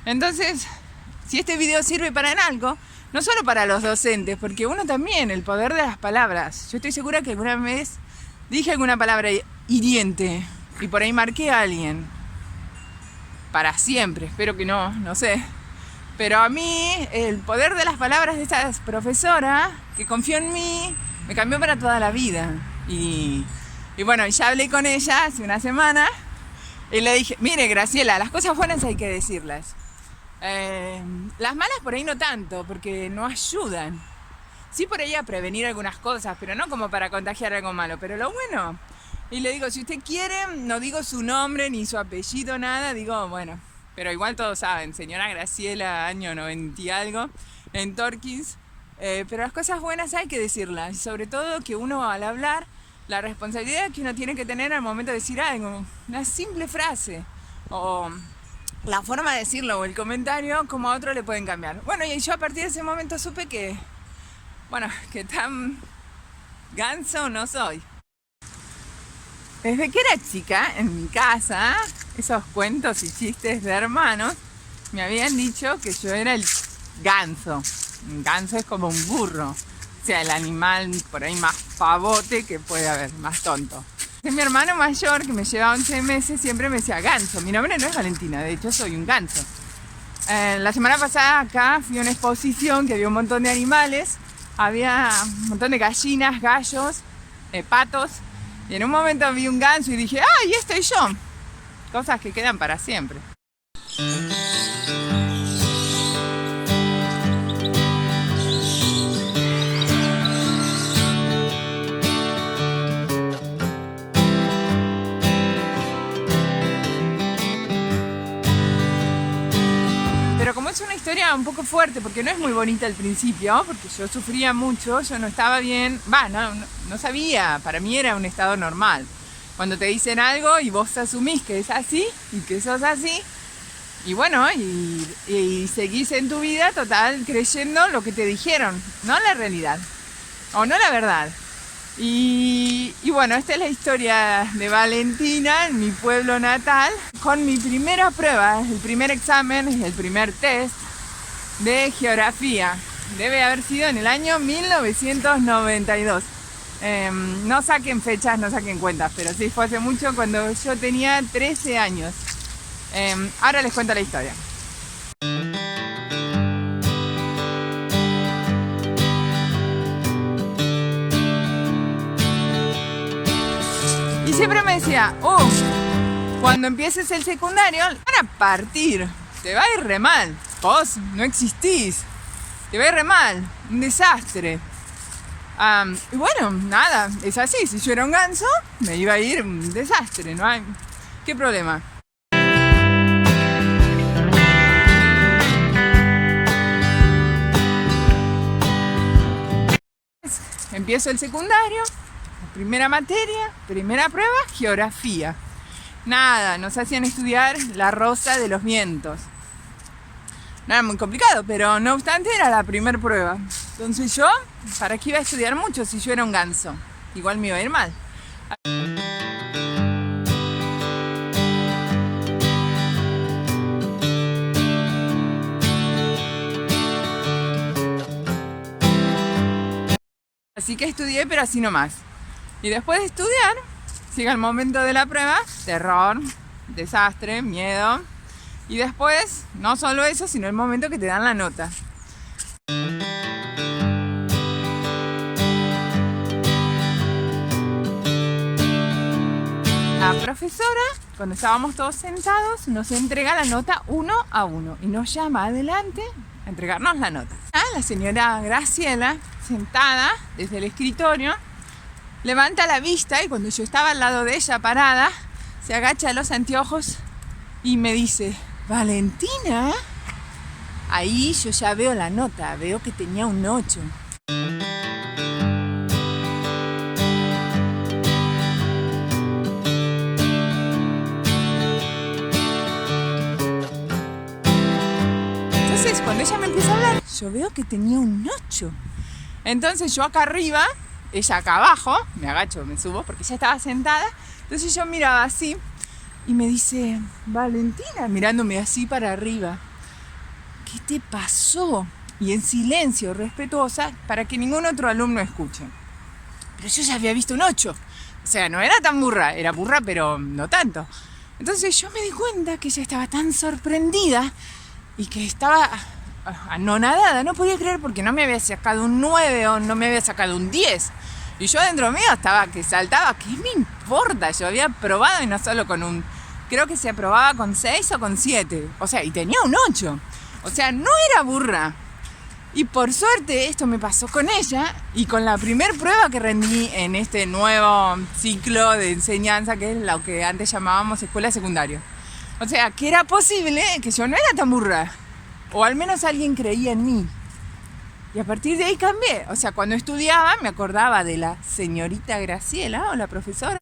Entonces, si este video sirve para en algo, no solo para los docentes, porque uno también, el poder de las palabras. Yo estoy segura que alguna vez dije alguna palabra hiriente y por ahí marqué a alguien. Para siempre, espero que no, no sé. Pero a mí, el poder de las palabras de esta profesora, que confió en mí, me cambió para toda la vida. Y bueno, ya hablé con ella hace una semana y le dije, mire Graciela, las cosas buenas hay que decirlas. Las malas por ahí no tanto, porque no ayudan. Sí por ahí a prevenir algunas cosas, pero no como para contagiar algo malo. Pero lo bueno, y le digo, si usted quiere, no digo su nombre ni su apellido, nada, digo, bueno, pero igual todos saben, señora Graciela, año 90 y algo, en Torkins. Pero las cosas buenas hay que decirlas, y sobre todo que uno al hablar, la responsabilidad que uno tiene que tener al momento de decir algo, una simple frase, o la forma de decirlo o el comentario, como a otro le pueden cambiar. Bueno, y yo a partir de ese momento supe que, bueno, que tan ganso no soy. Desde que era chica, en mi casa, esos cuentos y chistes de hermanos me habían dicho que yo era el ganso. Un ganso es como un burro, o sea, el animal por ahí más pavote que puede haber, más tonto. Mi hermano mayor, que me lleva 11 meses, siempre me decía ganso. Mi nombre no es Valentina, de hecho soy un ganso. La semana pasada acá fui a una exposición que había un montón de animales. Había un montón de gallinas, gallos, patos. Y en un momento vi un ganso y dije, ¡ay, estoy yo! Cosas que quedan para siempre. Pero como es una historia un poco fuerte, porque no es muy bonita al principio, porque yo sufría mucho, yo no estaba bien, no sabía, para mí era un estado normal. Cuando te dicen algo y vos asumís que es así y que sos así, y bueno, y seguís en tu vida total creyendo lo que te dijeron, no la realidad, o no la verdad. Y bueno, esta es la historia de Valentina en mi pueblo natal, con mi primera prueba, el primer examen, el primer test de geografía. Debe haber sido en el año 1992. No saquen fechas, no saquen cuentas, pero sí fue hace mucho, cuando yo tenía 13 años. Ahora les cuento la historia. Y siempre me decía, cuando empieces el secundario, van a partir, te va a ir re mal, vos no existís, te va a ir re mal, un desastre. Y bueno, nada, es así, si yo era un ganso, me iba a ir un desastre, no hay, ¿qué problema? Empiezo el secundario. Primera materia, primera prueba, geografía. Nada, nos hacían estudiar la rosa de los vientos. No era muy complicado, pero no obstante era la primera prueba. Entonces yo, ¿para qué iba a estudiar mucho si yo era un ganso? Igual me iba a ir mal. Así que estudié, pero así nomás. Y después de estudiar, llega el momento de la prueba, terror, desastre, miedo. Y después, no solo eso, sino el momento que te dan la nota. La profesora, cuando estábamos todos sentados, nos entrega la nota 1 a 1 y nos llama adelante a entregarnos la nota. La señora Graciela, sentada desde el escritorio, levanta la vista y cuando yo estaba al lado de ella parada, se agacha los anteojos y me dice, Valentina. Ahí yo ya veo la nota, veo que tenía un 8. Entonces cuando ella me empieza a hablar, yo veo que tenía un 8. Entonces yo acá arriba, ella acá abajo, me agacho, me subo porque ella estaba sentada. Entonces yo miraba así y me dice, Valentina, mirándome así para arriba. ¿qué te pasó? Y en silencio, respetuosa, para que ningún otro alumno escuche. Pero yo ya había visto un 8. O sea, no era tan burra, era burra, pero no tanto. Entonces yo me di cuenta que ella estaba tan sorprendida y que estaba anonadada. No podía creer porque no me había sacado un 9 o no me había sacado un 10. Y yo dentro mío estaba que saltaba. ¿Qué me importa? Yo había probado y no solo con un... Creo que se aprobaba con 6 o con 7. O sea, y tenía un 8. O sea, no era burra. Y por suerte esto me pasó con ella y con la primer prueba que rendí en este nuevo ciclo de enseñanza, que es lo que antes llamábamos escuela secundaria. O sea, que era posible que yo no era tan burra, o al menos alguien creía en mí. Y a partir de ahí cambié. O sea, cuando estudiaba me acordaba de la señorita Graciela o la profesora.